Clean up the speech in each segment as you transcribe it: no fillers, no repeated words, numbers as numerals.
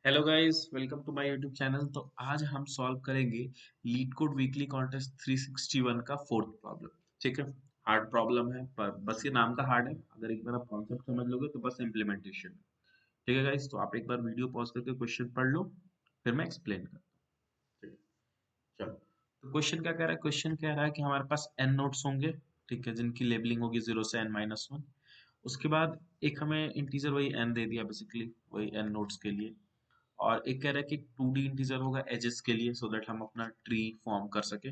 Hello guys, welcome to my YouTube channel. तो आज हम सॉल्व करेंगे लीड कोड वीकली कॉन्टेस्ट 361 का फोर्थ प्रॉब्लम। ठीक है। हार्ड प्रॉब्लम है पर बस ये नाम का हार्ड है। अगर एक बार आप कॉन्सेप्ट समझ लोगे तो बस इम्प्लीमेंटेशन। ठीक है गाइस, तो आप एक बार वीडियो पॉज करके क्वेश्चन पढ़ लो, फिर मैं एक्सप्लेन करता हूँ। ठीक है, चलो। तो क्वेश्चन क्या कह रहा है? क्वेश्चन कह रहा है कि हमारे पास n नोट्स होंगे, ठीक है, जिनकी लेबलिंग होगी 0 से n-1। उसके बाद एक हमें इंटीजर वही n दे दिया, बेसिकली वही n नोट्स के लिए। और एक कह रहा है कि 2D इंटीजर होगा एजेस के लिए, सो दैट हम अपना ट्री फॉर्म कर सके।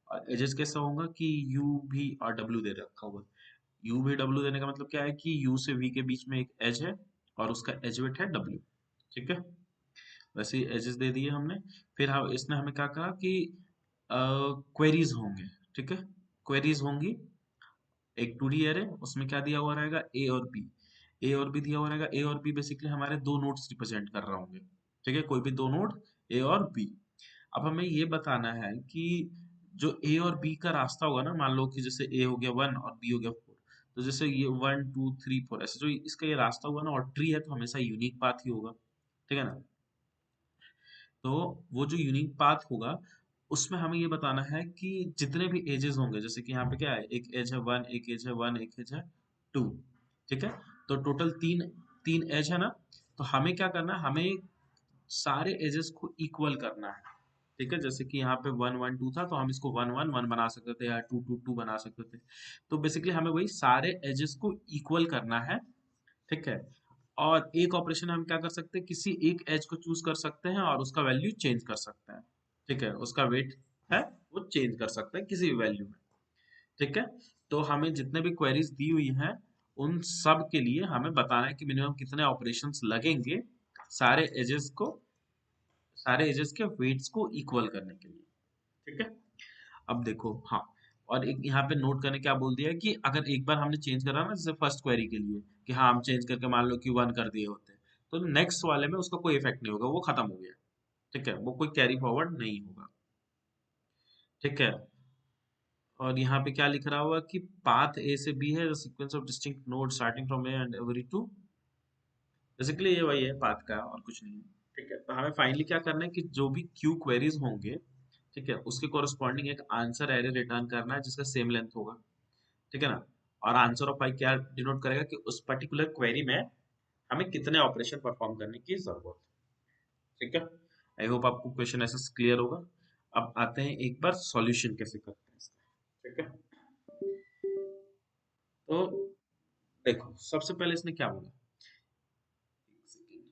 और एजेस कैसा होगा कि u भी और w दे रखा होगा। u भी w देने का मतलब क्या है कि u से v के बीच में एक एज है और उसका एज वेट है w। ठीक है, वैसे ही एजेस दे दिए हमने। फिर हम इसने हमें क्या कहा कि क्वेरीज होंगे। ठीक है, क्वेरीज होंगी। एक 2D एरे, उसमें क्या दिया हुआ रहेगा, ए और बी। ए और बी दिया हुआ रहेगा। ए और बी बेसिकली हमारे दो नोड्स रिप्रेजेंट कर रहे होंगे। ठीक है, कोई भी दो नोड ए और बी। अब हमें ये बताना है कि जो ए और बी का रास्ता होगा ना, मान लो कि जैसे ए हो गया 1 और बी हो गया 4। तो जैसे ये 1 2 3 4 ऐसे जो इसका ये रास्ता हुआ ना, और ट्री है तो हमेशा यूनिक पाथ ही होगा। ठीक है ना। तो वो जो यूनिक पाथ होगा उसमें हमें ये बताना है कि जितने भी एजेस होंगे, जैसे कि यहाँ पे क्या है, एक एज है 1, एक एज है 1, एक एज है 2। ठीक है, तो टोटल तीन तीन एज है ना। तो हमें क्या करना है, हमें सारे एजेस को इक्वल करना है। ठीक है, जैसे कि यहाँ पे 1 1 2 था तो हम इसको 1 1 1 बना सकते थे या 2 2 2 बना सकते थे। तो बेसिकली हमें वही सारे एजेस को इक्वल करना है। ठीक है, और एक ऑपरेशन हम क्या कर सकते हैं, किसी एक एज को चूज कर सकते हैं और उसका वैल्यू चेंज कर सकते हैं। ठीक है, उसका वेट है वो चेंज कर सकते हैं किसी भी वैल्यू में। ठीक है, तो हमें जितने भी क्वेरीज दी हुई हैं उन सब के लिए हमें बताना है कि मिनिमम कितने ऑपरेशंस लगेंगे सारे एजेस को, सारे एजेस के वेट्स को इक्वल करने के लिए। ठीक है, अब देखो, हाँ, और एक यहाँ पे नोट करने क्या बोल दिया है कि अगर एक बार हमने चेंज करा ना, जैसे फर्स्ट क्वेरी के लिए कि हाँ हम चेंज करके मान लो कि 1 कर दिए होते, तो नेक्स्ट वाले में उसका कोई इफेक्ट नहीं होगा, वो खत्म हो गया। ठीक है, वो कोई कैरी फॉरवर्ड नहीं होगा। ठीक है, और यहाँ पे क्या लिख रहा होगा कि पाथ ए से बी है, sequence of distinct node starting from A and every two. Basically ये वही है पाथ का, और कुछ नहीं है। ठीक है, तो हमें फाइनली क्या करना है कि जो भी क्यू क्वेरीज होंगे, ठीक है, उसके कोरस्पॉन्डिंग एक आंसर एरे रिटर्न करना है जिसका सेम लेंथ होगा। ठीक है ना। और आंसर ऑफ आई क्या डिनोट करेगा कि उस पर्टिकुलर क्वेरी में हमें कितने ऑपरेशन परफॉर्म करने की जरूरत है। ठीक है, आई होप आपको क्वेश्चन ऐसे क्लियर होगा। अब आते हैं एक बार सॉल्यूशन कैसे करते हैं इसका। ठीक है, तो देखो सबसे पहले इसने क्या बोला। एक सेकेंड।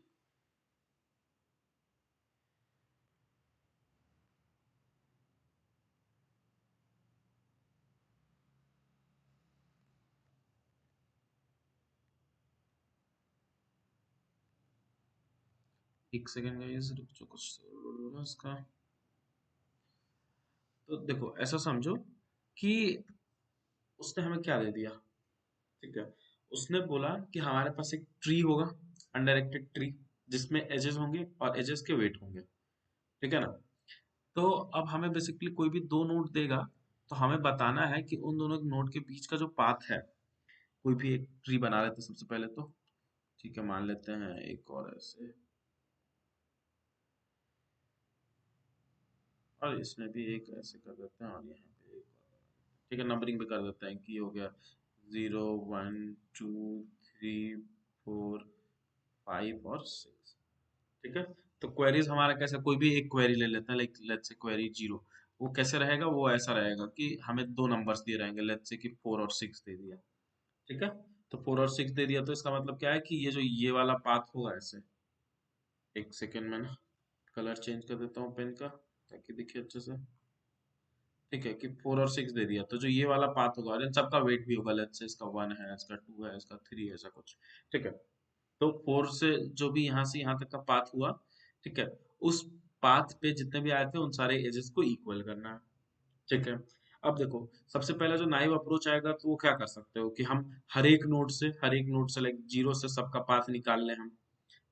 एक सेकेंड गाइस, रुक जाओ, कुछ लोड हो रहा है इसका। तो देखो ऐसा समझो कि उसने हमें क्या दे दिया। ठीक है, उसने बोला कि हमारे पास एक ट्री होगा, अनडायरेक्टेड ट्री, जिसमें एजेस होंगे और एजेस के वेट होंगे। ठीक है ना। तो अब हमें बेसिकली कोई भी दो नोड देगा, तो हमें बताना है कि उन दोनों नोड के बीच का जो पाथ है, कोई भी एक ट्री बना लेते हैं सबसे पहले तो। ठीक है, मान लेते हैं एक और ऐसे, और इसमें भी एक ऐसे कर देते हैं, और यहाँ पे एक और। ठीक है, नंबरिंग भी कर देते हैं कि ये हो गया 0 1 2 3 4 5 और 6। ठीक है, तो क्वेरीज हमारा कैसे, कोई भी एक क्वेरी ले लेते हैं, लाइक लेट्स से क्वेरी 0। वो कैसे रहेगा, वो ऐसा रहेगा कि हमें दो नंबर्स दिए रहेंगे, लेट्स से कि 4 और 6 दे दिया। ठीक है, तो 4 और 6 दे दिया तो इसका मतलब क्या है कि ये जो ये वाला पाथ होगा ऐसे। एक सेकेंड में ना कलर चेंज कर देता हूँ पेन का, ताकि दिखे अच्छे से। ठीक है, कि 4 और 6 दे दिया तो जो ये वाला पाथ होगा, और इन सबका वेट भी होगा, लेट्स से इसका 1 है, इसका 2 है, इसका 3 है, ऐसा कुछ। ठीक है, तो 4 से जो भी यहाँ से यहाँ तक का पाथ हुआ, ठीक है, उस पाथ पे जितने भी आए थे उन सारे एजेस को इक्वल करना है। ठीक है, अब देखो सबसे पहला जो नाइव अप्रोच आएगा, तो वो क्या कर सकते हो कि हम हर एक नोड से लाइक 0 से सबका पाथ निकाल लें हम।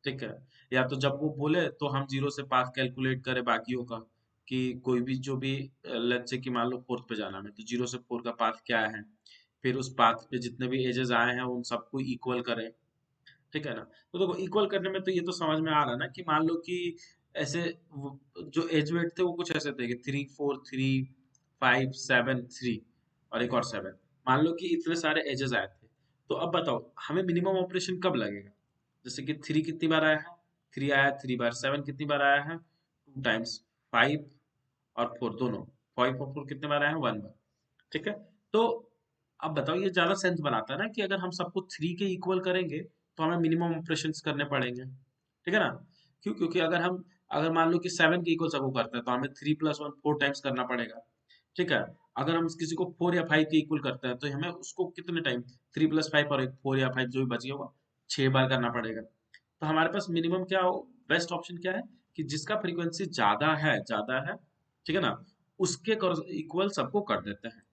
ठीक है, या तो जब वो बोले तो हम 0 से पाथ कैलकुलेट करें बाकियों का, कि कोई भी जो भी, लेट्स से कि मान लो 4th पे जाना है तो 0 से 4 का पाथ क्या है, फिर उस पाथ पे जितने भी एजेस आए हैं उन सबको इक्वल करें। ठीक है ना। तो देखो इक्वल करने में तो ये तो समझ में आ रहा है ना कि मान लो कि ऐसे जो एज वेट थे वो कुछ ऐसे थे कि 3 4 3 5 7 3 और एक और 7। मान लो कि इतने सारे एजेस आए थे, तो अब बताओ हमें मिनिमम ऑपरेशन कब लगेगा। जैसे कि 3 कितनी बार आया है, 3 आया 3 बार, 7 कितनी बार आया है 2 टाइम्स, 5 और 4 दोनों, 5 और 4 कितने बार आए हैं 1 बार। ठीक है। तो अब बताओ ये ज्यादा सेंस बनाता है ना कि अगर हम सबको 3 के इक्वल करेंगे तो हमें मिनिमम ऑपरेशंस करने पड़ेंगे। ठीक है ना। क्यों? क्योंकि अगर मान लो कि 7 के इक्वल सबको करते हैं तो हमें 3 + 1 4 टाइम्स करना पड़ेगा। ठीक है। अगर हम किसी को 4 या 5 के इक्वल करते हैं तो हमें उसको कितने टाइम, 3 + 5 और एक 4 या 5 जो भी बच गया होगा 6 बार करना पड़ेगा। तो हमारे पास मिनिमम क्या हो, बेस्ट ऑप्शन क्या है कि जिसका फ्रीक्वेंसी ज्यादा है, ठीक है ना, उसके इक्वल सबको कर देते हैं।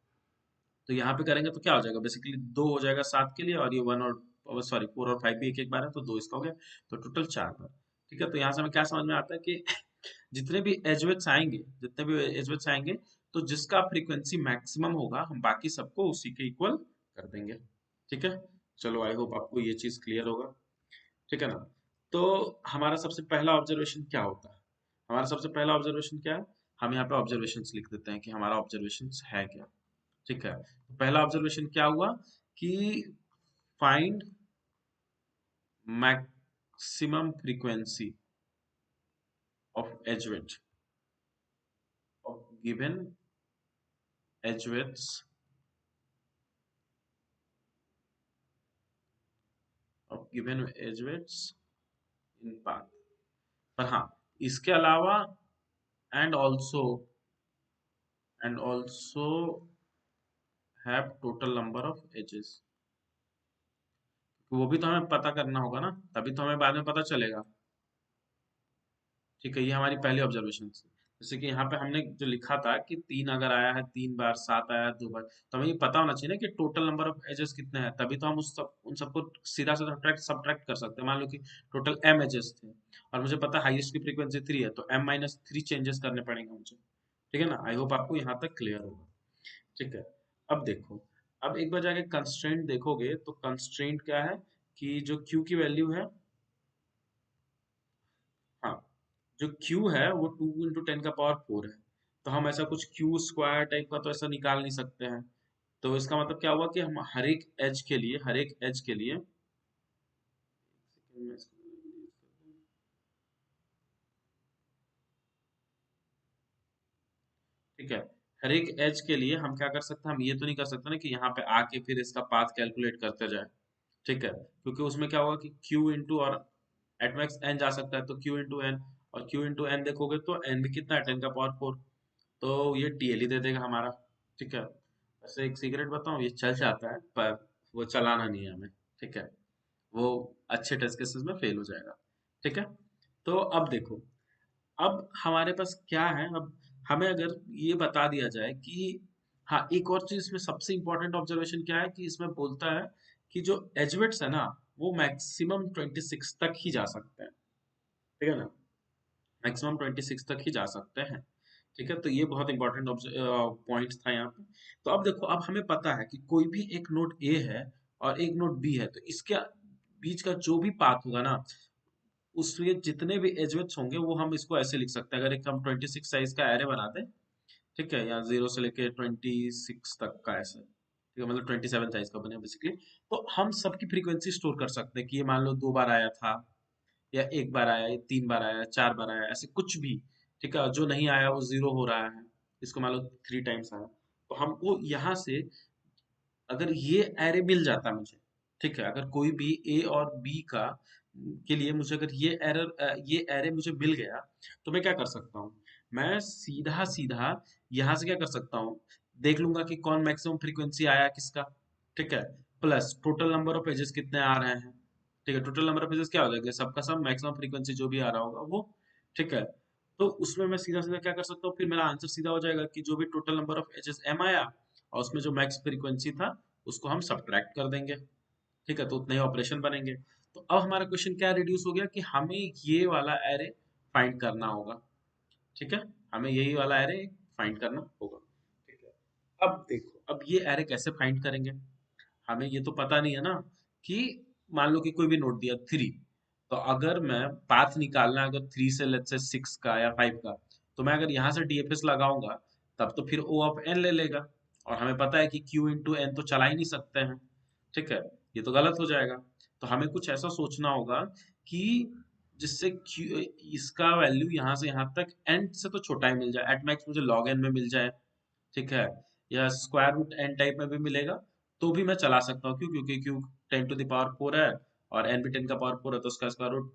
तो यहाँ पे करेंगे तो क्या हो जाएगा, बेसिकली 2 हो जाएगा 7 के लिए, और ये 4 और 5 भी एक एक बार है तो 2 इसका हो गया, तो टोटल 4 बार। ठीक है। तो यहाँ से हमें क्या समझ में आता है कि जितने भी एजवेट्स आएंगे, तो जिसका फ्रीक्वेंसी मैक्सिमम होगा हम बाकी सबको उसी के इक्वल कर देंगे। ठीक है। चलो आई होप आपको ये चीज क्लियर होगा। ठीक है ना। तो हमारा सबसे पहला ऑब्जर्वेशन क्या होता है, हमारा सबसे पहला ऑब्जर्वेशन क्या है, हम यहाँ पे ऑब्जर्वेशंस लिख देते हैं कि हमारा ऑब्जर्वेशंस है क्या। ठीक है। तो पहला ऑब्जर्वेशन क्या हुआ कि find maximum frequency of edge weight of given edge weights of given edge weights in path. पर हाँ, इसके अलावा and also have total number of edges, वो भी तो हमें पता करना होगा ना, तभी तो हमें बाद में पता चलेगा। ठीक है। ये हमारी पहली ऑब्जर्वेशन थी। जैसे कि यहाँ पे हमने जो लिखा था कि 3 अगर आया है 3 बार, 7 आया है 2 बार, तो हमें ये पता होना चाहिए ना कि टोटल नंबर ऑफ एजेस कितने हैं, तभी तो हम उन सबको सीधा सीधा सब्ट्रैक्ट कर सकते हैं। मान लो कि टोटल m एजेस थे और मुझे पता हाईएस्ट की फ्रीक्वेंसी 3 है, तो m - 3 चेंजेस करने पड़ेंगे मुझे। ठीक है ना। आई होप आपको यहाँ तक क्लियर होगा। ठीक है। अब देखो, अब एक बार जाके कंस्ट्रेंट देखोगे तो कंस्ट्रेंट क्या है कि जो q की वैल्यू है, हाँ, जो q है वो 2 × 10⁴ है। तो हम ऐसा कुछ q स्क्वायर टाइप का तो ऐसा निकाल नहीं सकते हैं। तो इसका मतलब क्या हुआ कि हम हर एक एज के लिए ठीक है, हर एक एज के लिए हम क्या कर सकते हैं, हम ये तो नहीं कर सकते ना कि यहाँ पे आके फिर इसका पाथ कैलकुलेट करते जाए। ठीक है। क्योंकि उसमें क्या होगा कि q इंटू और एट मैक्स n जा सकता है, तो q × n, और q × n देखोगे तो n भी कितना है 10⁴, तो ये टीएल ही दे देगा हमारा। ठीक है। वैसे एक सीक्रेट बताऊं, ये चल जाता है पर वो चलाना नहीं है हमें। ठीक है। वो अच्छे टेस्ट केसेस में फेल हो जाएगा। ठीक है। तो अब देखो, अब हमारे पास क्या है, अब हमें अगर ये बता दिया जाए कि हाँ, एक और चीज इसमें सबसे इंपॉर्टेंट ऑब्जर्वेशन क्या है कि इसमें बोलता है कि जो एजवेट्स है ना वो मैक्सिमम 26 तक ही जा सकते हैं। ठीक है ना, मैक्सिमम 26 तक ही जा सकते हैं। ठीक है। तो ये बहुत इंपॉर्टेंट पॉइंट था यहाँ पे। तो अब देखो, अब हमें पता है कि कोई भी एक नोड ए है और एक नोड बी है, तो इसके बीच का जो भी पाथ होगा ना, उसके जितने भी एजवेट्स होंगे वो हम इसको ऐसे लिख सकते हैं। अगर एक हम 26 साइज का एरे बना दें, ठीक है, या 0 से लेके 26 तक का ऐसे, ठीक है, मतलब 27 साइज का बने बेसिकली, तो हम सबकी फ्रीक्वेंसी स्टोर कर सकते हैं कि ये मान लो 2 बार आया था, या 1 बार आया, या 3 बार आया, 4 बार आया, ऐसे कुछ भी। ठीक है। जो नहीं आया वो 0 हो रहा है, इसको मान लो 3 टाइम्स आया, तो हमको यहाँ से अगर ये एरे मिल जाता मुझे, ठीक है, अगर कोई भी ए और बी का के लिए मुझे अगर ये एरे मुझे मिल गया, तो मैं क्या कर सकता हूँ, मैं सीधा सीधा यहाँ से क्या कर सकता हूँ, देख लूंगा कि कौन मैक्सिमम फ्रीक्वेंसी आया किसका। ठीक है। Plus total number of edges कितने आ रहे हैं। ठीक है। टोटल नंबर ऑफ एजेस क्या हो जाएगा, सबका सब मैक्सिमम फ्रीक्वेंसी जो भी आ रहा होगा वो। ठीक है। तो उसमें मैं सीधा सीधा क्या कर सकता हूँ, फिर मेरा आंसर सीधा हो जाएगा कि जो भी total number of edges M आया और उसमें जो मैक्स फ्रीक्वेंसी था उसको हम सब्ट्रैक्ट कर देंगे। ठीक है। तो उतने ही ऑपरेशन बनेंगे। तो अब हमारा क्वेश्चन क्या रिड्यूस हो गया कि हमें ये वाला एरे फाइंड करना होगा। ठीक है। हमें यही वाला एरे फाइंड करना होगा। ठीक है। अब देखो, अब ये एरे कैसे फाइंड करेंगे, हमें ये तो पता नहीं है ना कि मान लो कि कोई भी नोट दिया 3, तो अगर मैं पाथ निकालना है अगर 3 से लेट्स से 6 का या 5 का, तो मैं अगर यहाँ से डीएफएस लगाऊंगा तब तो फिर ओ ऑफ एन ले लेगा, और हमें पता है कि क्यू इंटू एन तो चला ही नहीं सकते हैं, ठीक है, ये तो गलत हो जाएगा। तो हमें कुछ ऐसा सोचना होगा कि जिससे क्यू इसका वैल्यू यहाँ से यहाँ तक एन से तो छोटा ही मिल जाए, एट मैक्स मुझे लॉग एन में मिल जाए, ठीक है, या स्क्वायर रूट एन टाइप में भी मिलेगा, तो भी मैं चला सकता हूँ। क्यों? क्योंकि क्यू 10 to the power 4 है और एन भी 10 का पावर 4 है, तो उसका स्क्वायर रूट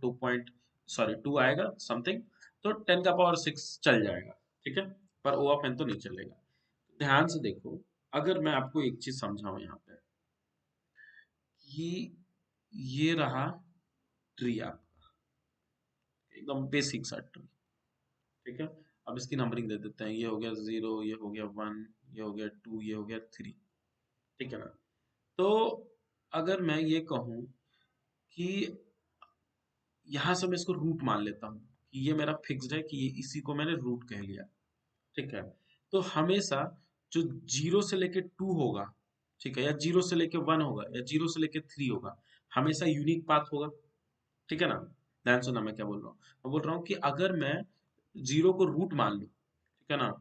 2 आएगा समथिंग, तो 10 का पावर 6 चल जाएगा, ठीक है, पर ओ ऑफ एन तो नहीं चलेगा। ध्यान से देखो, अगर मैं आपको एक चीज समझाऊं यहाँ पे, कि ये रहा ट्री आपका, एकदम बेसिक सा ट्री, ठीक है, अब इसकी नंबरिंग दे देते हैं, ये हो गया 0, ये हो गया 1, ये हो गया 2, ये हो गया 3, ठीक है ना। तो अगर मैं ये कहूँ कि यहाँ से मैं इसको रूट मान लेता हूँ कि ये मेरा फिक्स्ड है, कि ये इसी को मैंने रूट कह लिया, ठीक है, तो हमेशा जो 0 से लेके 2 होगा, ठीक है, या 0 से लेके 1 होगा, या 0 से लेके 3 होगा, हमेशा यूनिक पाथ होगा, ठीक है ना। ध्यान सुनना मैं क्या बोल रहा हूँ, मैं बोल रहा हूँ कि अगर मैं 0 को रूट मान लूँ, ठीक है ना,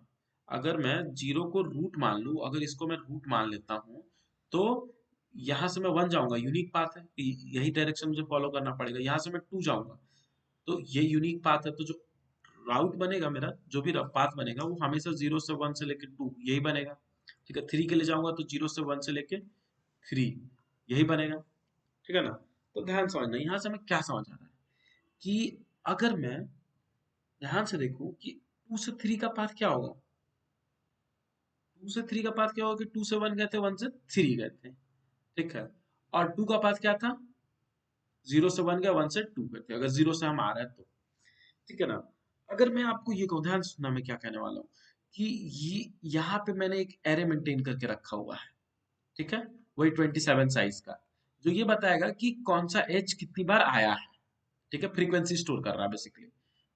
अगर मैं 0 को रूट मान लूँ, अगर इसको मैं रूट मान लेता हूँ, तो यहाँ से मैं 1 जाऊंगा, यूनिक पाथ है, यही डायरेक्शन मुझे फॉलो करना पड़ेगा, यहाँ से मैं 2 जाऊंगा, तो ये यूनिक पाथ है, तो जो राउट बनेगा मेरा, जो भी पाथ बनेगा वो हमेशा 0 से 1 से लेके 2 यही बनेगा, ठीक है। 3 के लिए जाऊंगा तो 0 से 1 से लेके 3 यही बनेगा, ठीक है ना। तो ध्यान समझना यहाँ से हमें क्या समझ आ रहा है, कि अगर मैं ध्यान से देखूं कि 2 से 3 का पाथ क्या होगा, 2 से 3 का पाथ क्या होगा, कि 2 से 1 गए थे, 1 से 3 गए थे, ठीक है, और 2 का पाथ क्या था, 0 से 1 गया, 1 से 2 गए थे, अगर 0 से हम आ रहे हैं तो, ठीक है ना। अगर मैं आपको ये कहूँ, ध्यान सुनना मैं क्या कहने वाला हूँ, कि ये यहाँ पे मैंने एक एरे मेंटेन करके रखा हुआ है, ठीक है, वही 27 साइज का, जो ये बताएगा कि कौन सा एज कितनी बार आया है, ठीक है, फ्रीक्वेंसी स्टोर कर रहा है बेसिकली,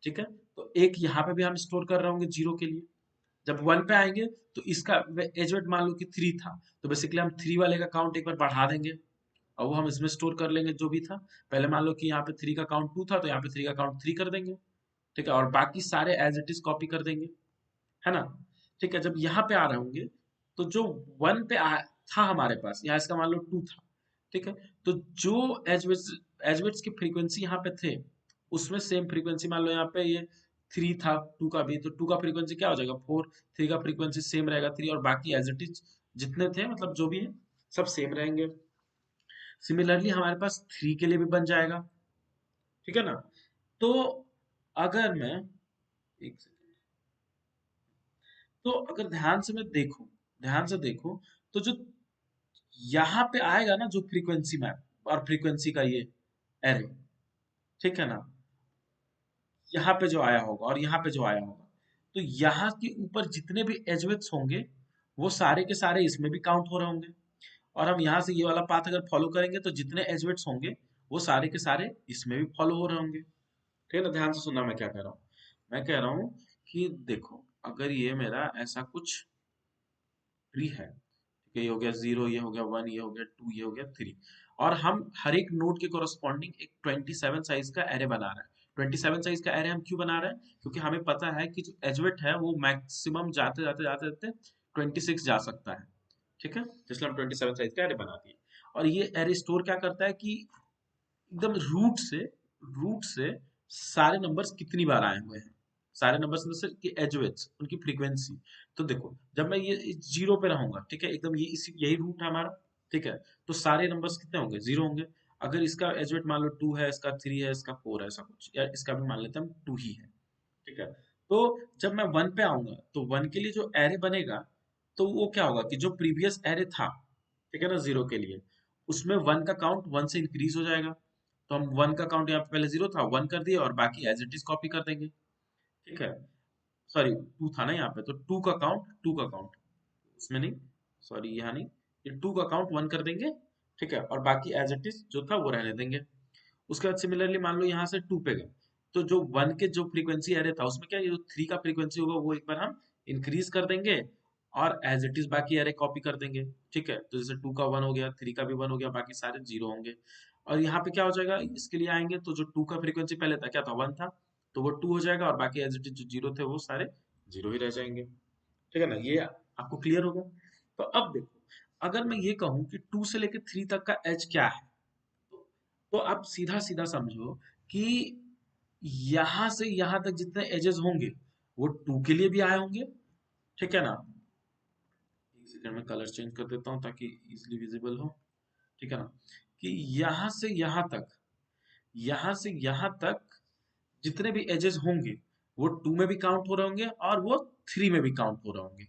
ठीक है। तो एक यहाँ पे भी हम स्टोर कर रहे होंगे 0 के लिए, जब 1 पे आएंगे तो इसका एज वेट मान लो कि 3 था, तो बेसिकली हम 3 वाले का काउंट एक बार बढ़ा देंगे, और वो हम इसमें स्टोर कर लेंगे जो भी था। पहले मान लो कि यहाँ पे 3 का काउंट 2 था, तो यहाँ पे 3 का काउंट 3 कर देंगे, ठीक है, और बाकी सारे एज इट इज कॉपी कर देंगे, है ना। ठीक है, जब यहाँ पे आ रहे होंगे, तो जो 1 पे था हमारे पास, यहाँ इसका मान लो 2 था, ठीक है, तो जो एजवेट्स की फ्रीक्वेंसी यहाँ पे थे, उसमें सेम फ्रीक्वेंसी मान लो यहाँ पे ये 3 था, 2 का भी, तो 2 का फ्रीक्वेंसी क्या हो जाएगा 4, 3 का फ्रीक्वेंसी सेम रहेगा 3, और बाकी एज इट इज जितने थे, मतलब जो भी है सब सेम रहेंगे। सिमिलरली हमारे पास 3 के लिए भी बन जाएगा, ठीक है ना। तो अगर मैं एक सेकंड, तो अगर ध्यान से देखो, तो जो यहाँ पे आएगा ना, जो फ्रीक्वेंसी मैप और फ्रीक्वेंसी का ये एरे, ठीक है ना, यहाँ पे जो आया होगा और यहाँ पे जो आया होगा, तो यहाँ के ऊपर जितने भी एजवेट्स होंगे, वो सारे के सारे इसमें भी काउंट हो रहे होंगे, और हम यहाँ से ये वाला पाथ अगर फॉलो करेंगे, तो जितने एजवेट्स होंगे वो सारे के सारे इसमें भी फॉलो हो रहे होंगे, ठीक है ना। ध्यान से सुनना मैं क्या कह रहा हूँ, मैं कह रहा हूँ कि देखो, अगर ये मेरा ऐसा कुछ ट्री है, ठीक है, ये हो गया 0, ये हो गया 1, ये हो गया 2, ये हो गया 3, और हम हर एक नोड के कोरस्पॉन्डिंग एक 27 साइज का एरे बना रहे हैं। 27 साइज का एरे हम क्यों बना रहे हैं, क्योंकि हमें पता है कि जो एजवेट है वो मैक्सिमम जाते जाते जाते जाते 26 जा सकता है, ठीक है, तो इसलिए हम 27 साइज का एरे बना दिए। और ये एरे स्टोर क्या करता है, कि एकदम रूट से सारे नंबर्स कितनी बार आए हुए हैं, सारे नंबर्स में से कि एजवेट्स उनकी फ्रीक्वेंसी। तो देखो, जब मैं ये 0 पे रहूंगा, ठीक है, एकदम ये इसी यही रूट है हमारा, ठीक है, तो सारे नंबर्स कितने होंगे, 0 होंगे। अगर इसका एजवेट मान लो 2 है, इसका 3 है, इसका 4 है, ऐसा कुछ, या इसका भी मान लेते हैं हम 2 ही है, ठीक है। तो जब मैं 1 पे आऊंगा, तो 1 के लिए जो एरे बनेगा, तो वो क्या होगा, कि जो प्रीवियस एरे था, ठीक है ना, 0 के लिए, उसमें 1 का काउंट 1 से इंक्रीज हो जाएगा, तो हम 1 का काउंट यहाँ पे पहले 0 था, 1 कर दिए, और बाकी एज इट इज कॉपी कर देंगे, ठीक है। सॉरी, 2 था ना यहाँ पे, तो 2 का काउंट उसमें नहीं, सॉरी यहाँ नहीं, ये 2 का काउंट 1 कर देंगे, ठीक है, और बाकी एज इट इज जो था वो रहने देंगे। उसके बाद सिमिलरली मान लो यहाँ से 2 पे गए, तो जो 1 के जो फ्रीक्वेंसी एरे था, उसमें क्या, ये जो 3 का फ्रीक्वेंसी होगा वो एक बार हम इंक्रीज कर देंगे, और एज इट इज बाकी एरे कॉपी कर देंगे, ठीक है। तो जैसे 2 का 1 हो गया, 3 का भी 1 हो गया, बाकी सारे 0 होंगे। और यहाँ पे क्या हो जाएगा, इसके लिए आएंगे तो जो टू का फ्रीक्वेंसी पहले था क्या था, वन था, तो वो टू हो जाएगा और बाकी एज इट इज जो जीरो थे वो सारे जीरो ही रह जाएंगे। ठीक है ना, ये आपको क्लियर होगा। तो अब देखो, अगर मैं ये कहूँ कि टू से लेकर थ्री तक का एज क्या है, तो आप सीधा सीधा समझो कि यहां से यहां तक जितने एजेस होंगे वो टू के लिए भी आए होंगे। ठीक है ना, एक सेकंड में कलर चेंज कर देता हूँ ताकि इजिली विजिबल हो। ठीक है ना, कि यहां से यहां तक, यहां से यहां तक जितने भी एजेस होंगे वो टू में भी काउंट हो रहे होंगे और वो थ्री में भी काउंट हो रहे होंगे।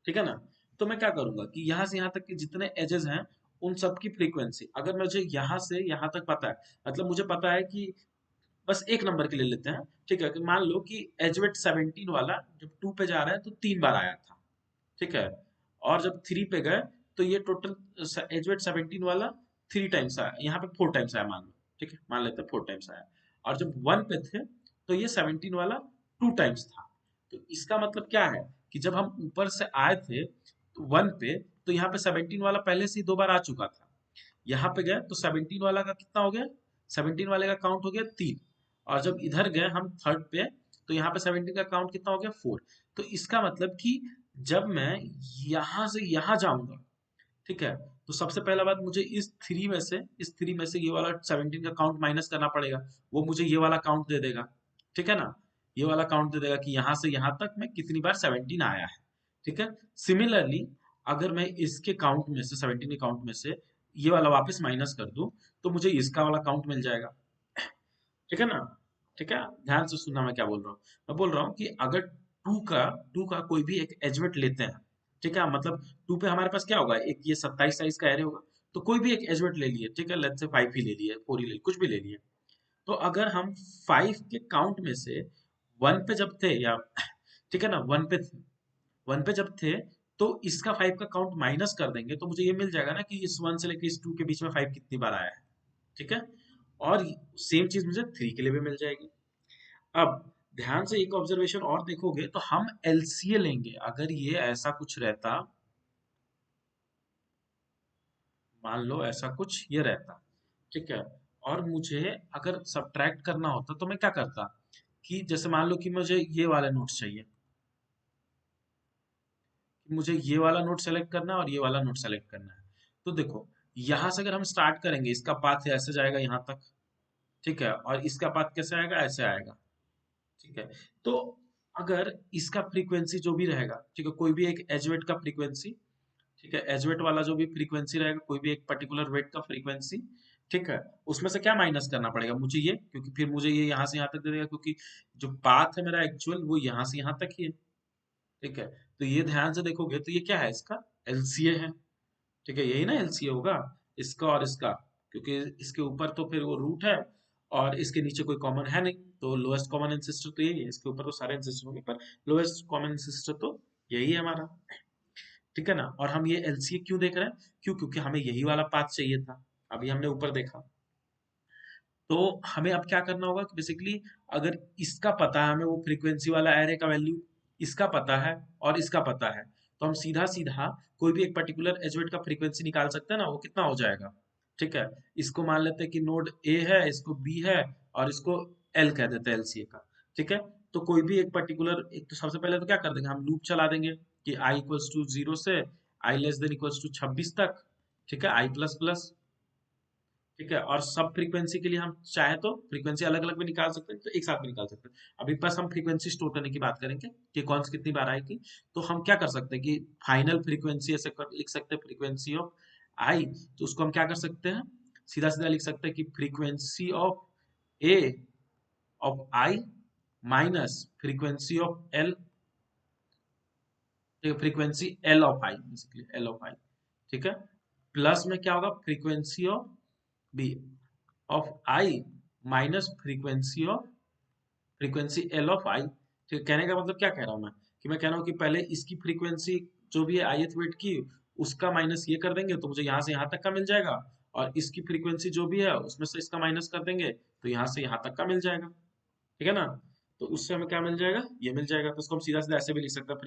ठीक है ना, तो मैं क्या करूंगा कि यहां से यहां तक के जितने एजेस हैं उन सब की फ्रीक्वेंसी, अगर मुझे यहां से यहां तक पता है, मतलब मुझे पता है कि बस एक नंबर के ले लेते हैं। ठीक है, कि मान लो कि एजवेट 17 वाला जब टू पे जा रहा है तो तीन बार आया था। ठीक है, और जब थ्री पे गए तो ये टोटल एजवेट 17 वाला थ्री टाइम्स आया, यहाँ पे फोर टाइम्स आया मान लो। ठीक है, मान लेते हैं फोर टाइम्स आया। और जब वन पे थे तो ये 17 वाला टू टाइम्स था। तो इसका मतलब क्या है कि जब हम ऊपर से आए थे तो वन पे, तो यहाँ पे 17 वाला पहले से ही दो बार आ चुका था। यहाँ पे गए तो 17 वाला का कितना हो गया, 17 वाले का काउंट हो गया तीन। और जब इधर गए हम थर्ड पे, तो यहाँ पे 17 का काउंट कितना हो गया, फोर। तो इसका मतलब कि जब मैं यहाँ से यहाँ जाऊंगा, ठीक है, तो सबसे पहला बात मुझे इस थ्री में से ये वाला 17 का काउंट माइनस करना पड़ेगा। वो मुझे ये वाला काउंट दे देगा। ठीक है ना, ये वाला काउंट दे देगा कि यहाँ से यहाँ तक में कितनी बार 17 आया है। ठीक है, सिमिलरली अगर मैं इसके काउंट में से 17 के काउंट में से ये वाला वापस माइनस कर दूं तो मुझे इसका वाला काउंट मिल जाएगा। ठीक है ना, ठीक है, ध्यान से सुनना मैं क्या बोल रहा हूँ। मैं बोल रहा हूँ कि अगर टू का कोई भी एक एजमेट लेते हैं, ठीक है, मतलब टू पे हमारे पास क्या होगा, एक ये 27 साइज का एरे होगा, तो कोई भी एक एजमेट ले लिए, ठीक है, लेट्स से फाइव ही ले लिए, फोर ही ले लिए, कुछ भी ले लिए। तो अगर हम फाइव के काउंट में से वन पे जब थे या ठीक है ना, वन पे जब थे तो इसका फाइव का काउंट माइनस कर देंगे तो मुझे ये मिल जाएगा ना कि इस वन से लेकर इस टू के बीच में फाइव कितनी बार आया है। ठीक है, और सेम चीज मुझे थ्री के लिए भी मिल जाएगी। अब ध्यान से एक ऑब्जर्वेशन और देखोगे तो हम एलसीए लेंगे, अगर ये ऐसा कुछ रहता, मान लो ऐसा कुछ ये रहता, ठीक है, और मुझे अगर सब्ट्रैक्ट करना होता तो मैं क्या करता, कि जैसे मान लो कि मुझे ये वाला नोट चाहिए, कि मुझे ये वाला नोट सेलेक्ट करना है और ये वाला नोट सेलेक्ट करना है। तो देखो, यहां से अगर हम स्टार्ट करेंगे, इसका पाथ ऐसे जाएगा यहां तक, ठीक है, और इसका पाथ कैसे आएगा, ऐसे आएगा। ठीक है, तो अगर इसका फ्रीक्वेंसी जो भी रहेगा, ठीक है, कोई भी एक एजवेट का फ्रीक्वेंसी, ठीक है, एजवेट वाला जो भी फ्रीक्वेंसी रहेगा, कोई भी एक पर्टिकुलर वेट का फ्रीक्वेंसी, ठीक है, उसमें से क्या माइनस करना पड़ेगा मुझे ये, क्योंकि फिर मुझे ये यहाँ से यहाँ तक दे देगा, क्योंकि जो पाथ है मेरा एक्चुअल वो यहाँ से यहाँ तक ही है। ठीक है, तो ये ध्यान से देखोगे तो ये क्या है, इसका एलसीए है। ठीक है, यही ना एलसीए होगा, इसका और इसका, क्योंकि इसके ऊपर तो फिर वो रूट है और इसके नीचे कोई कॉमन है नहीं, तो लोएस्ट कॉमन एंसेस्टर तो यही है, इसके ऊपर तो सारे एंसेस्टर होंगे पर लोएस्ट कॉमन एंसेस्टर तो यही है हमारा। ठीक है ना, और हम ये एलसीए क्यों देख रहे हैं, क्यों, क्योंकि हमें यही वाला पाथ चाहिए था। अभी हमने ऊपर देखा, तो हमें अब क्या करना होगा कि बेसिकली अगर इसका पता है हमें, वो फ्रीक्वेंसी वाला एरे का वैल्यू इसका पता है और इसका पता है, तो हम सीधा सीधा कोई भी एक पर्टिकुलर एजवेट का फ्रीक्वेंसी निकाल सकते हैं ना, वो कितना हो जाएगा। ठीक है, इसको मान लेते हैं कि नोड ए है, इसको बी है, और इसको एल कह देते हैं एलसीए का। ठीक है, तो कोई भी एक पर्टिकुलर एक, तो सबसे पहले तो क्या कर देंगे, हम लूप चला देंगे कि आई इक्वल्स टू जीरो से आई लेस देन इक्वल्स टू 26 तक। ठीक है, आई प्लस प्लस, ठीक है, और सब फ्रीक्वेंसी के लिए हम चाहे तो फ्रीक्वेंसी अलग अलग भी निकाल सकते हैं, तो एक साथ भी निकाल सकते हैं। अभी बस हम फ्रीक्वेंसी स्टोर करने की बात करेंगे कि कौन सी कितनी बार आएगी। तो हम क्या कर सकते हैं कि फाइनल फ्रीक्वेंसी ऐसे लिख सकते हैं, फ्रीक्वेंसी ऑफ आई, तो उसको हम क्या कर सकते हैं, सीधा सीधा लिख सकते हैं कि frequency of A of I minus frequency of L, frequency L of I, basically L of I. ठीक है, प्लस में क्या होगा, frequency of B of I minus frequency L of I. ठीक, कहने का मतलब क्या कह रहा हूं मैं, कि मैं कह रहा हूँ कि पहले इसकी फ्रीक्वेंसी जो भी है ith वेट की, उसका माइनस ये कर देंगे तो मुझे यहाँ से यहाँ तक का मिल जाएगा, और इसकी फ्रीक्वेंसी जो भी है उसमें से इसका माइनस कर देंगे तो यहाँ से यहाँ तक का मिल जाएगा। ठीक है ना, तो उससे हमें क्या मिल जाएगा, ये मिल जाएगा। तो इसको हम सीधा सीधा ऐसे भी लिख सकते हैं,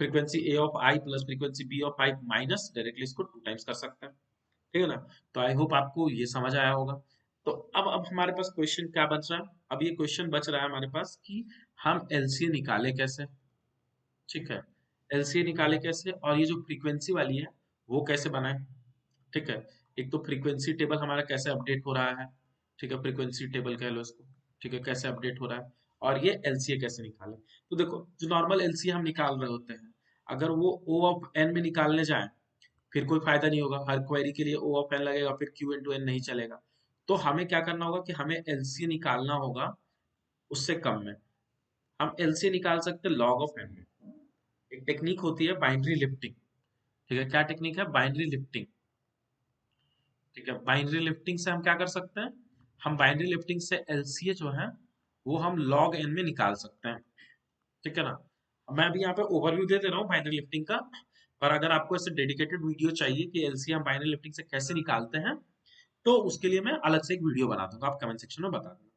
frequency A of I plus frequency B of I minus, directly इसको टू टाइम्स कर सकते हैं। ठीक है ना। तो आई होप आपको ये समझ आया होगा। तो अब हमारे पास क्वेश्चन क्या बच रहा है, अब ये क्वेश्चन बच रहा है हमारे पास कि हम एलसीए निकाले कैसे। ठीक है, एलसीए निकाले कैसे और ये जो फ्रीक्वेंसी वाली है वो कैसे बनाए। ठीक है, एक तो फ्रीक्वेंसी टेबल हमारा कैसे अपडेट हो रहा है। ठीक है, फ्रीक्वेंसी टेबल कह लो इसको। ठीक है, कैसे अपडेट हो रहा है और ये एलसीए कैसे निकाले। तो देखो, जो नॉर्मल एलसीए हम निकाल रहे होते हैं, अगर वो ओ ऑफ एन में निकालने जाए फिर कोई फायदा नहीं होगा, हर क्वेरी के लिए ओ ऑफ एन लगेगा, फिर क्यू इंटू एन नहीं चलेगा। तो हमें क्या करना होगा कि हमें एलसीए निकालना होगा उससे कम में। हम एलसीए निकाल सकते हैं लॉग ऑफ एन में। एक टेक्निक होती है बाइनरी लिफ्टिंग। ठीक है, क्या टेक्निक है, बाइनरी लिफ्टिंग। ठीक है, बाइनरी लिफ्टिंग से हम क्या कर सकते हैं, हम बाइनरी लिफ्टिंग से एलसीए जो है वो हम लॉग एन में निकाल सकते हैं। ठीक है ना। मैं अभी यहाँ पे ओवरव्यू दे दे रहा हूँ बाइनरी लिफ्टिंग का, पर अगर आपको ऐसे डेडिकेटेड वीडियो चाहिए कि एलसीए हम बाइनरी लिफ्टिंग से कैसे निकालते हैं, तो उसके लिए मैं अलग से एक वीडियो बना दूंगा, आप कमेंट सेक्शन में बता देना।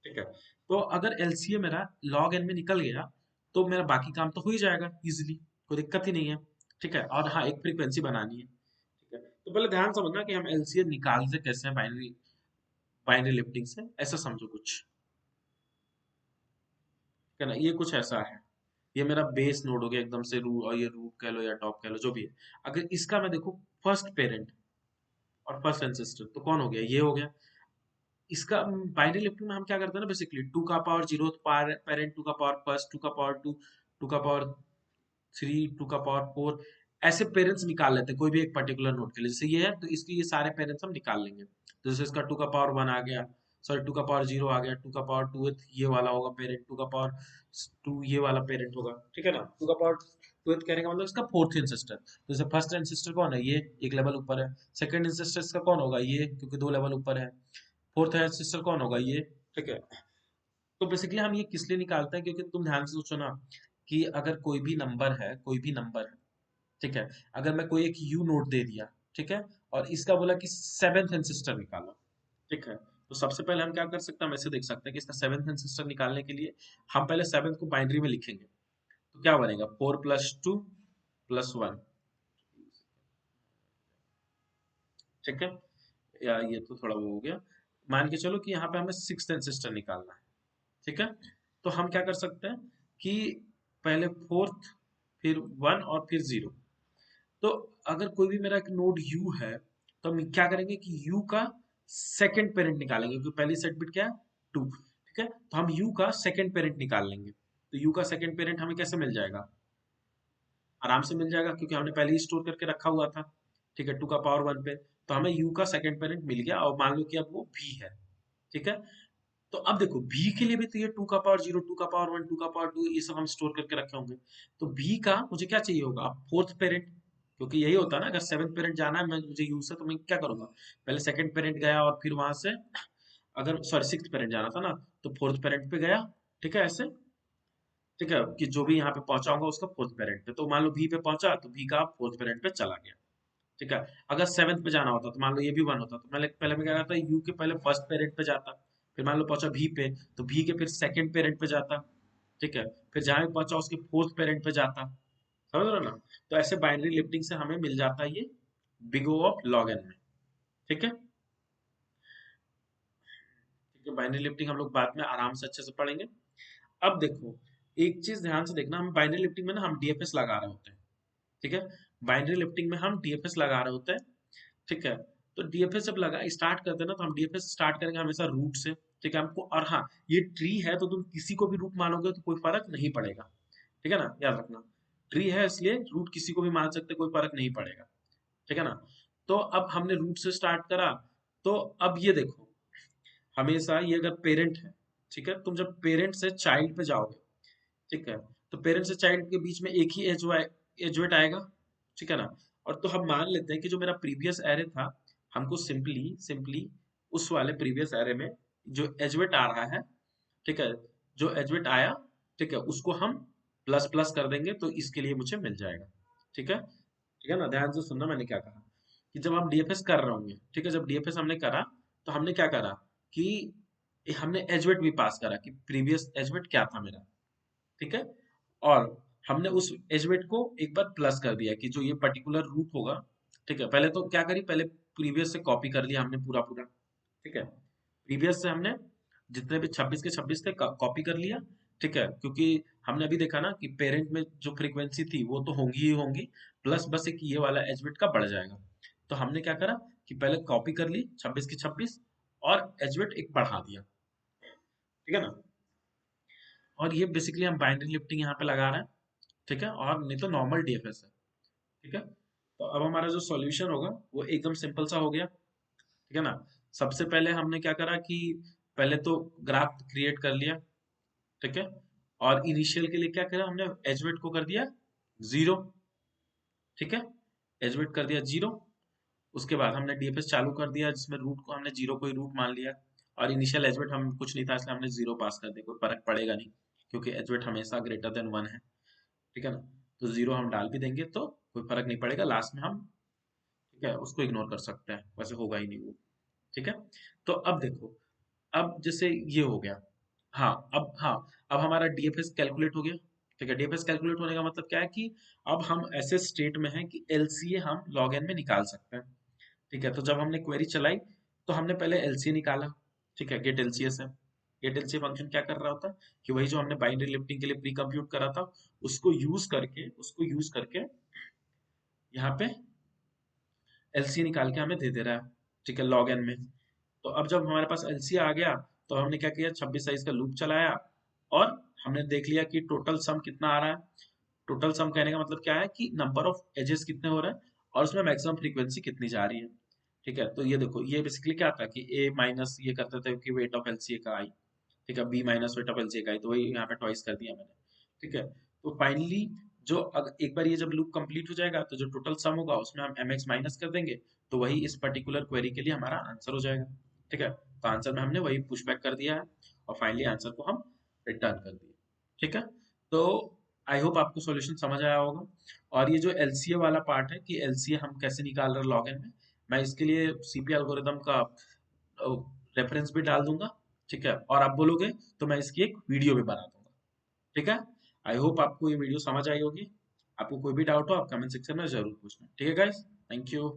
ठीक है, तो अगर एलसीए मेरा लॉग एन में निकल गया तो मेरा बाकी काम तो हो ही जाएगा इजीली, कोई दिक्कत ही नहीं है। ठीक है, और हाँ, एक फ्रीक्वेंसी बनानी है। ठीक है, तो पहले ध्यान समझना कि हम एलसीए निकालते कैसे हैं बाइनरी बाइनरी लिफ्टिंग से, ऐसा समझो कुछ। ठीक है ना, ये कुछ ऐसा है। ये मेरा बेस नोड हो गया एकदम से, रू और ये रूट कह लो या टॉप कह लो जो भी है। अगर इसका मैं देखो फर्स्ट पेरेंट और फर्स्ट एंसेस्टर, तो कौन हो गया, ये हो गया। इसका बाइनरी लिफ्टिंग में हम क्या करते हैं ना, बेसिकली टू का पावर जीरो पेरेंट, टू का पावर फर्स्ट, टू का पावर टू, टू का पावर थ्री, टू का पावर फोर, ऐसे पेरेंट्स निकाल लेते हैं कोई भी एक पर्टिकुलर नोड के लिए। जैसे ये है तो इसके ये सारे पेरेंट्स हम निकाल लेंगे। तो जैसे इसका टू का पावर वन आ गया, सॉरी टू का पावर जीरो आ गया, टू का पावर टू ये वाला होगा पेरेंट, टू का पावर टू ये वाला पेरेंट होगा। ठीक है ना, टू का पावर टू कहने का मतलब इसका फोर्थ एंसेस्टर। तो जैसे फर्स्ट एंसेस्टर कौन है, ये एक लेवल ऊपर है। सेकंड एंसेस्टर इसका कौन होगा, ये, क्योंकि दो लेवल ऊपर है। फोर्थ एंसेस्टर कौन होगा, ये। ठीक है, तो बेसिकली हम ये किस लिए निकालते हैं, क्योंकि तुम ध्यान से सोचो ना कि अगर कोई भी नंबर है, कोई भी नंबर है, ठीक है, अगर मैं कोई एक यू नोट दे दिया, ठीक है, और इसका बोला कि सेवेंथ एंसेस्टर निकालो। ठीक है, तो सबसे पहले हम क्या कर सकते हैं, हम ऐसे देख सकते हैं कि इसका सेवेंथ एंसेस्टर निकालने के लिए हम पहले सेवेंथ को बाइनरी में लिखेंगे। तो क्या बनेगा, four plus two plus one. ठीक है, या ये तो थोड़ा वो हो गया। मान के चलो कि यहाँ पे हमें सिक्स एंसेस्टर निकालना है। ठीक है, तो हम क्या कर सकते हैं कि पहले फोर्थ, फिर वन और फिर जीरो। तो अगर कोई भी मेरा एक नोड u है, तो हम क्या करेंगे कि u का सेकंड पेरेंट निकालेंगे, क्योंकि पहली सेट बिट क्या है, टू। ठीक है, तो हम u का सेकंड पेरेंट निकाल लेंगे। तो u का सेकंड पेरेंट हमें कैसे मिल जाएगा, आराम से मिल जाएगा, क्योंकि हमने पहले ही स्टोर करके रखा हुआ था। ठीक है, टू का पावर वन पे, तो हमें u का सेकंड पेरेंट मिल गया, और मान लो कि अब वो v है। ठीक है, तो अब देखो v के लिए भी तो ये टू का पावर जीरो, टू का पावर वन, टू का पावर टू, ये सब हम स्टोर करके रखे होंगे। तो v का मुझे क्या चाहिए होगा, अब फोर्थ पेरेंट, क्योंकि यही होता है ना, अगर सेवेंथ पेरेंट जाना है मैं मुझे यू से, तो मैं क्या करूंगा, पहले सेकंड पेरेंट गया और फिर वहां से, अगर सॉरी सिक्स्थ पेरेंट जाना था ना, तो फोर्थ पेरेंट पे गया। ठीक है, ऐसे। ठीक है, कि जो भी यहाँ पे पहुंचाऊंगा उसका फोर्थ पेरेंट पे, तो मान लो v पे पहुंचा तो v का फोर्थ पेरेंट पे चला गया। ठीक है, अगर सेवेंथ पे जाना होता तो मान लो ये भी वन होता, तो मैं पहले मैं क्या करता, यू के पहले फर्स्ट पेरेंट पे जाता, फिर मान लो पहुंचा भी पे, तो भी के फिर सेकंड पेरेंट पे जाता। ठीक है, फिर जहां भी पहुंचा उसके फोर्थ पेरेंट पे जाता। समझ रहे हो ना। तो ऐसे बाइनरी लिफ्टिंग से हमें मिल जाता है ये big O of log N में। ठीक है, ठीक है, बाइनरी लिफ्टिंग हम लोग बाद में आराम से अच्छे से पढ़ेंगे। अब देखो, एक चीज ध्यान से देखना, हम बाइनरी लिफ्टिंग में ना हम डीएफएस लगा रहे होते हैं। ठीक है, बाइनरी लिफ्टिंग में हम डीएफएस लगा रहे होते हैं। ठीक है, तो डीएफएस जब लगा स्टार्ट करते हैं ना, तो हम डीएफएस स्टार्ट करेंगे हमेशा रूट से। ठीक है, हमको, और हाँ, ये ट्री है तो तुम किसी को भी रूट मानोगे तो कोई फर्क नहीं पड़ेगा। ठीक है ना, याद रखना, ट्री है इसलिए रूट किसी को भी मान सकते, कोई फर्क नहीं पड़ेगा। ठीक है ना। तो अब हमने रूट से स्टार्ट करा, तो अब ये देखो, हमेशा ये अगर पेरेंट है, ठीक है, तुम जब पेरेंट से चाइल्ड पे जाओगे, ठीक है, तो पेरेंट से चाइल्ड के बीच में एक ही एजवेट आएगा। ठीक है ना। और तो हम मान लेते हैं कि जो मेरा प्रीवियस एरे था, हमको सिंपली सिंपली उस वाले प्रीवियस एरे में जो एजवेट आ रहा है, ठीक है, जो एजवेट आया, ठीक है, उसको हम प्लस प्लस कर देंगे, तो इसके लिए मुझे मिल जाएगा। ठीक है, ठीक है ना, ध्यान से सुनना मैंने क्या कहा, कि जब हम डीएफएस कर रहे होंगे, ठीक है, जब डीएफएस हमने करा, तो हमने क्या करा कि हमने एजवेट भी पास करा कि प्रीवियस एजवेट क्या था मेरा। ठीक है, और हमने उस एजवेट को एक बार प्लस कर दिया कि जो ये पर्टिकुलर रूट होगा। ठीक है, पहले तो क्या करी, पहले प्रीवियस से कॉपी कर लिया हमने पूरा पूरा, ठीक है। प्रीवियस से हमने जितने भी 26 के 26 थे कॉपी कर लिया, ठीक है, क्योंकि हमने अभी देखा ना कि पेरेंट में जो फ्रीक्वेंसी थी वो तो होंगी ही होंगी, प्लस बस एक ये वाला एच बिट का बढ़ जाएगा। तो हमने क्या करा कि पहले कॉपी कर ली 26 की 26 और एच बिट एक बढ़ा दिया, ठीक है ना। और ये बेसिकली हम बाइनरी लिफ्टिंग यहाँ पे लगा रहे हैं, ठीक है, और नहीं तो नॉर्मल डीएफएस है, ठीक है। तो अब हमारा जो सॉल्यूशन होगा वो एकदम सिंपल सा हो गया, ठीक है ना। सबसे पहले हमने क्या करा कि पहले तो ग्राफ क्रिएट कर लिया, ठीक है, और इनिशियल के लिए क्या करा हमने एज वेट को कर दिया 0, ठीक है, एज वेट कर दिया 0। उसके बाद हमने डीएफएस चालू कर दिया जिसमें रूट को हमने 0 को ही रूट मान लिया, और इनिशियल एज वेट हम कुछ नहीं था इसलिए हमने 0 पास कर दिया, कोई फर्क पड़ेगा नहीं क्योंकि एज वेट हमेशा ग्रेटर देन 1 है, ठीक है ना। तो 0 हम डाल भी देंगे तो कोई फर्क नहीं पड़ेगा, लास्ट में हम, ठीक है, उसको इग्नोर कर सकते हैं, वैसे होगा ही नहीं वो, ठीक है। तो अब देखो, अब जैसे ये हो गया, हाँ, अब हमारा डीएफएस कैलकुलेट हो गया, ठीक है। डीएफएस कैलकुलेट होने का मतलब क्या है कि अब हम ऐसे स्टेट में हैं कि एलसीए हम लॉग एन में निकाल सकते हैं, ठीक है। तो जब हमने क्वेरी चलाई तो हमने पहले एलसीए निकाला, ठीक है, गेट एलसीए से। गेट एलसीए फंक्शन क्या कर रहा होता है कि वही जो हमने बाइनरी लिफ्टिंग के लिए प्री कंप्यूट करा था उसको यूज करके यहाँ पे एलसीए निकाल के हमें दे दे रहा है, ठीक है, लॉग एन में। तो अब जब हमारे पास एलसीए आ गया तो हमने क्या किया 26 साइज का लूप चलाया और हमने देख लिया कि टोटल सम कितना आ रहा है। टोटल सम कहने का मतलब क्या है कि नंबर ऑफ एजेस कितने हो रहे हैं और उसमें मैक्सिमम फ्रीक्वेंसी कितनी जा रही है, ठीक है। तो ये देखो ये बेसिकली क्या था कि ए माइनस ये करते थे कि वेट ऑफ एलसीए का आई, ठीक है, B minus weight of LCA का आई, तो वही यहाँ पे ट्वाइस कर दिया मैंने, ठीक है। तो फाइनली जो एक बार ये जब लूप कंप्लीट हो जाएगा तो जो टोटल सम होगा उसमें हम एम एक्स माइनस कर देंगे, तो वही इस पर्टिकुलर क्वेरी के लिए हमारा आंसर हो जाएगा, ठीक है। तो आंसर में हमने वही पुश बैक कर दिया है और फाइनली आंसर को हम रिटर्न कर दिए, ठीक है। तो आई होप आपको सॉल्यूशन समझ आया होगा। और ये जो एलसीए वाला पार्ट है कि एलसीए हम कैसे निकाल रहे हैं लॉगिन में, मैं इसके लिए सीपी एल्गोरिदम का रेफरेंस भी डाल दूंगा, ठीक है, और आप बोलोगे तो मैं इसकी एक वीडियो भी बना दूंगा, ठीक है। आई होप आपको ये वीडियो समझ आई होगी। आपको कोई भी डाउट हो आप कमेंट सेक्शन में जरूर पूछना, ठीक है गाइस, थैंक यू।